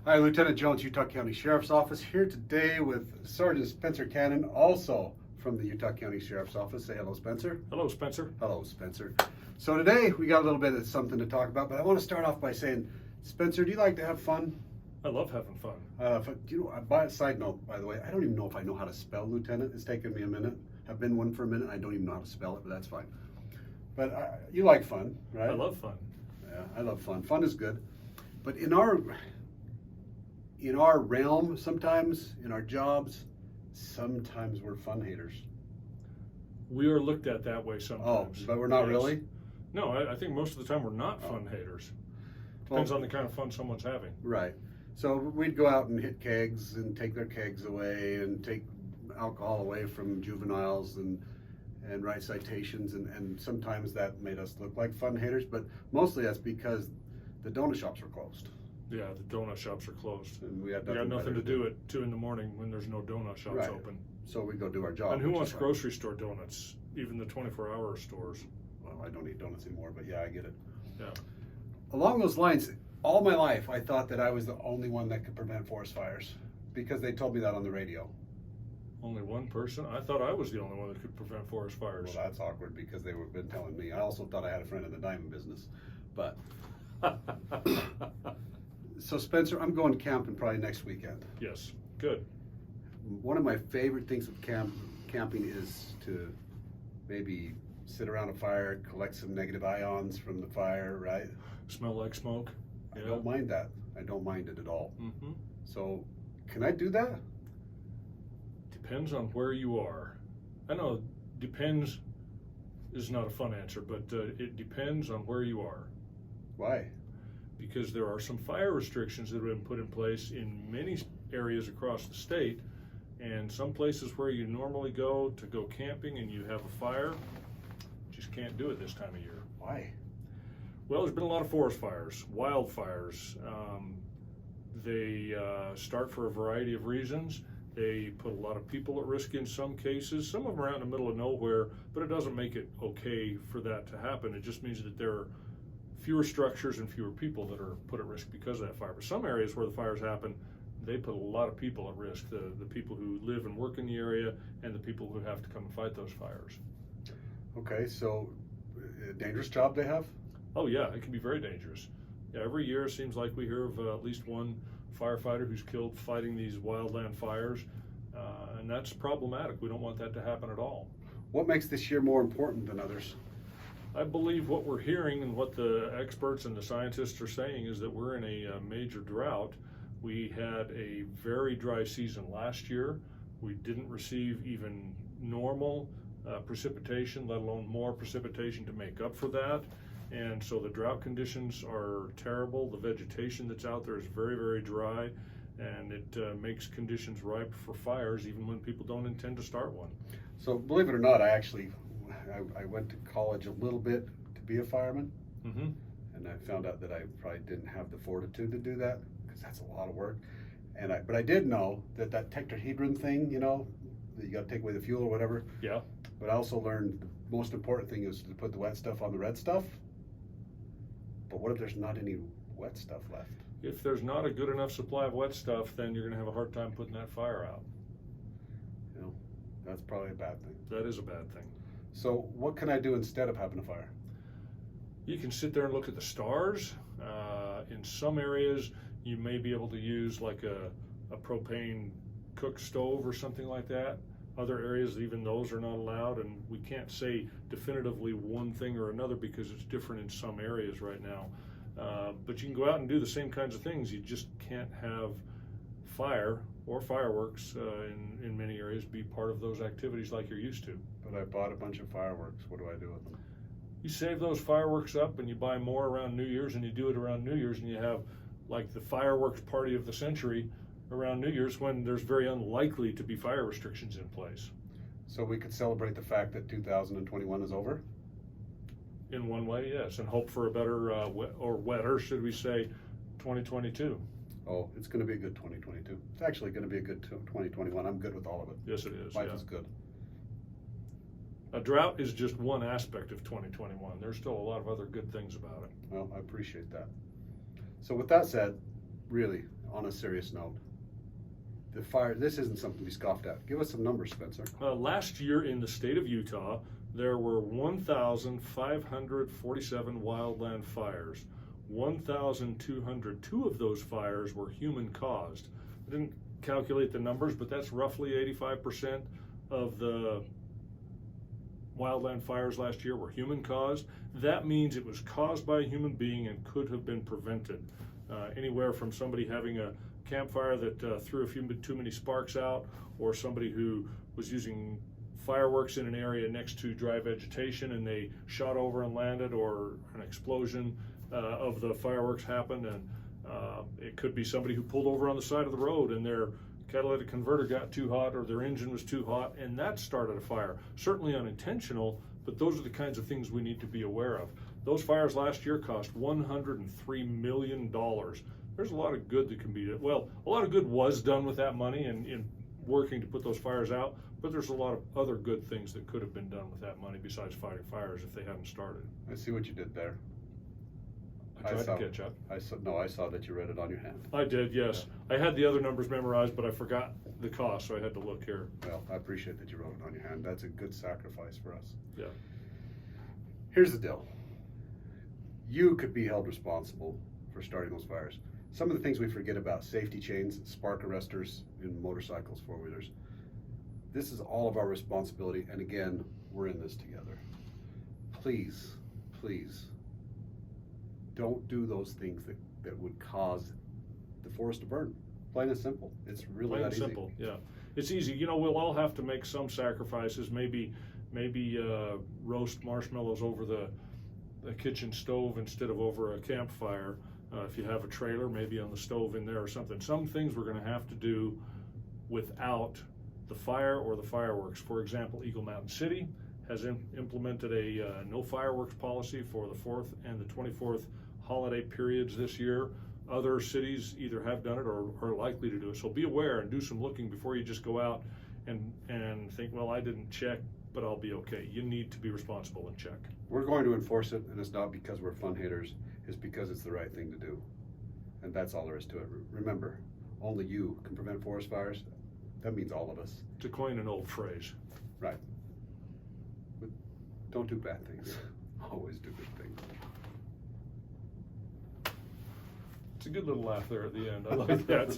Hi, Lieutenant Jones, Utah County Sheriff's Office, here today with Sergeant Spencer Cannon, also from the Utah County Sheriff's Office. Say hello, Spencer. Hello, Spencer. Hello, Spencer. So today we got a little bit of something to talk about, but I want to start off by saying, Spencer, do you like to have fun? I love having fun. By a side note, by the way, I don't even know if I know how to spell lieutenant. It's taken me a minute. I've been one for a minute. I don't even know how to spell it, but that's fine. But you like fun, right? I love fun. Yeah, I love fun. Fun is good. But in our realm, sometimes, in our jobs, sometimes we're fun haters. We are looked at that way sometimes. Oh, but we're not Yes. really? No, I think most of the time we're not fun haters. Depends on the kind of fun someone's having. Right. So we'd go out and hit kegs and take their kegs away and take alcohol away from juveniles and write citations, and sometimes that made us look like fun haters, but mostly that's because the donut shops were closed. Yeah, the donut shops are closed. And we had You got nothing nothing better to do at 2 in the morning when there's no donut shops Right. open. So we go do our job. And who which wants is fine. grocery store donuts? Even the 24-hour stores. Well, I don't eat donuts anymore, but yeah, I get it. Yeah. Along those lines, all my life I thought that I was the only one that could prevent forest fires because they told me that on the radio. Only one person? I thought I was the only one that could prevent forest fires. Well, that's awkward because they were been telling me. I also thought I had a friend in the diamond business, but so Spencer, I'm going camping probably next weekend. Yes, good. One of my favorite things with camping is to maybe sit around a fire, collect some negative ions from the fire, right? Smell like smoke. I don't mind that. I don't mind it at all. Mm-hmm. So, can I do that? Depends on where you are. I know depends is not a fun answer, but it depends on where you are. Why? Because there are some fire restrictions that have been put in place in many areas across the state, and some places where you normally go to go camping and you have a fire, just can't do it this time of year. Why? Well, there's been a lot of forest fires, wildfires. They start for a variety of reasons. They put a lot of people at risk in some cases. Some of them are out in the middle of nowhere, but it doesn't make it okay for that to happen. It just means that there are fewer structures and fewer people that are put at risk because of that fire. But some areas where the fires happen, they put a lot of people at risk, the people who live and work in the area and the people who have to come and fight those fires. Okay, so a dangerous job they have? Oh yeah, it can be very dangerous. Yeah, every year it seems like we hear of at least one firefighter who's killed fighting these wildland fires, and that's problematic. We don't want that to happen at all. What makes this year more important than others? I believe what we're hearing and what the experts and the scientists are saying is that we're in a major drought. We had a very dry season last year. We didn't receive even normal precipitation, let alone more precipitation to make up for that. And so the drought conditions are terrible. The vegetation that's out there is very, very dry, and it makes conditions ripe for fires even when people don't intend to start one. So believe it or not, I went to college a little bit to be a fireman, Mm-hmm. and I found out that I probably didn't have the fortitude to do that because that's a lot of work. But I did know that tetrahedron thing, that you got to take away the fuel or whatever. Yeah. But I also learned the most important thing is to put the wet stuff on the red stuff. But what if there's not any wet stuff left? If there's not a good enough supply of wet stuff, then you're going to have a hard time putting that fire out. That's probably a bad thing. That is a bad thing. So what can I do instead of having a fire? You can sit there and look at the stars. In some areas, you may be able to use like a propane cook stove or something like that. Other areas, even those are not allowed, and we can't say definitively one thing or another because it's different in some areas right now. But you can go out and do the same kinds of things. You just can't have fire or fireworks in many areas be part of those activities like you're used to. But I bought a bunch of fireworks. What do I do with them? You save those fireworks up and you buy more around New Year's, and you do it around New Year's, and you have like the fireworks party of the century around New Year's when there's very unlikely to be fire restrictions in place. So we could celebrate the fact that 2021 is over? In one way, yes, and hope for a better or wetter, should we say, 2022. Oh, it's going to be a good 2022. It's actually going to be a good 2021. I'm good with all of it. Yes, it is. Life yeah. is good. A drought is just one aspect of 2021. There's still a lot of other good things about it. Well, I appreciate that. So with that said, really, on a serious note, the fire, this isn't something to be scoffed at. Give us some numbers, Spencer. Last year in the state of Utah, there were 1,547 wildland fires. 1,202 of those fires were human caused. I didn't calculate the numbers, but that's roughly 85% of the wildland fires last year were human caused. That means it was caused by a human being and could have been prevented. Anywhere from somebody having a campfire that threw a few too many sparks out, or somebody who was using fireworks in an area next to dry vegetation and they shot over and landed, or an explosion of the fireworks happened. And it could be somebody who pulled over on the side of the road and their catalytic converter got too hot, or their engine was too hot, and that started a fire. Certainly unintentional, but those are the kinds of things we need to be aware of. Those fires last year cost $103 million. There's a lot of good that can be done. Well, a lot of good was done with that money and in working to put those fires out, but there's a lot of other good things that could have been done with that money besides fighting fires if they hadn't started. I see what you did there. I tried to catch up. I saw that you read it on your hand. I did, yes. Yeah. I had the other numbers memorized, but I forgot the cost, so I had to look here. Well, I appreciate that you wrote it on your hand. That's a good sacrifice for us. Yeah. Here's the deal. You could be held responsible for starting those fires. Some of the things we forget about: safety chains, spark arresters in motorcycles, four-wheelers. This is all of our responsibility, and again, we're in this together. Please, please, don't do those things that would cause the forest to burn. Plain and simple. It's really that easy. Plain and simple, yeah. It's easy. You know, we'll all have to make some sacrifices. Maybe roast marshmallows over the kitchen stove instead of over a campfire. If you have a trailer, maybe on the stove in there or something. Some things we're going to have to do without the fire or the fireworks. For example, Eagle Mountain City has implemented a no fireworks policy for the 4th and the 24th holiday periods this year. Other cities either have done it or are likely to do it. So be aware and do some looking before you just go out and think, well, I didn't check, but I'll be okay. You need to be responsible and check. We're going to enforce it, and it's not because we're fun haters. It's because it's the right thing to do. And that's all there is to it. Remember, only you can prevent forest fires. That means all of us. To coin an old phrase. Right. But don't do bad things. Always do good things. It's a good little laugh there at the end. I like that.